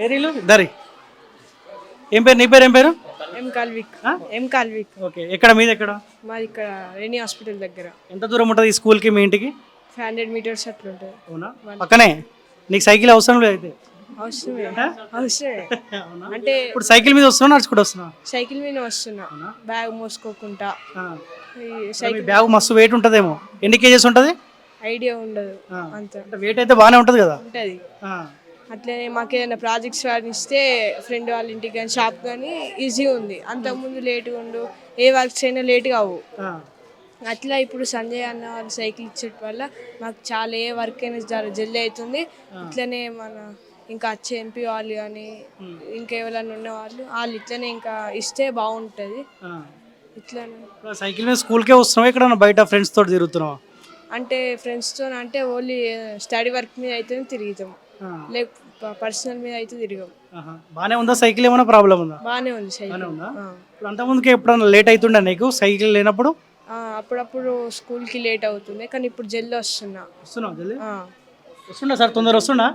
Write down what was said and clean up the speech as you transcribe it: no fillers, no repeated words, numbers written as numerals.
ఏరీలు దరి. ఏం పేరు నీ పేరు? ఏం పేరు? ఎం కాల్విక్. ఎం కాల్విక్. ఓకే, ఎక్కడ మీది ఎక్కడ? మాది ఇక్కడ రెనీ హాస్పిటల్ దగ్గర. ఎంత దూరం ఉంటుంది ఈ స్కూల్కి మీ ఇంటికి? 500 మీటర్స్ అట్లా ఉంటుంది. అవునా, పక్కనే. నీకు సైకిల్ అవసరం లేదు అయితే? అవసరమే అవసరమే. అంటే ఇప్పుడు సైకిల్ మీద వస్తున్నావు, నడుచుకుంటూ వస్తున్నావు? సైకిల్ మీద వస్తున్నా, బ్యాగ్ మోసుకోకుండా. ఈ సైకిల్ బ్యాగ్ మస్తు వెయిట్ ఉంటుందేమో. ఎన్ని కేజెస్ ఉంటుంది? ఐడియా ఉండదు అంత. వెయిట్ అయితే బాగానే ఉంటుంది కదా? ఉంటుంది. అట్లనే మాకు ఏదైనా ప్రాజెక్ట్స్ ఇస్తే ఫ్రెండ్ వాళ్ళ ఇంటికి కానీ షాప్ కానీ ఈజీ ఉంది. అంతకుముందు లేట్గా ఉండు, ఏ వర్క్స్ అయినా లేట్ కావు. అట్లా ఇప్పుడు సంజయ్ అన్న వాళ్ళు సైకిల్ ఇచ్చడం వల్ల మాకు చాలా ఏ వర్క్ అయినా జల్దీ అవుతుంది. ఇట్లనే మన ఇంకా వచ్చే ఎంపీ వాళ్ళు కానీ ఇంకెవరైనా ఉన్న వాళ్ళు ఇట్లనే ఇంకా ఇస్తే బాగుంటుంది. ఇట్లనే సైకిల్ మీద స్కూల్కే వస్తున్నావా, ఇక్కడ బయట ఫ్రెండ్స్ తోటి తిరుగుతున్నావా? అంటే ఫ్రెండ్స్తో అంటే ఓన్లీ స్టడీ వర్క్ మీద అయితే తిరుగుతాం, లేక పర్సనల్ మీద అయితే తిరగం. బాగానే ఉందా సైకిల్? ఏమైనా ప్రాబ్లం ఉందా? బాగానే ఉంది సైకిల్. ఇప్పుడు అంతకుముందుకే ఎప్పుడన్నా లేట్ అవుతుండే నీకు సైకిల్ లేనప్పుడు? అప్పుడప్పుడు స్కూల్కి లేట్ అవుతుంది, కానీ ఇప్పుడు జల్దీ వస్తున్నావు జల్దీ వస్తుండా సార్? తొందర వస్తుండా?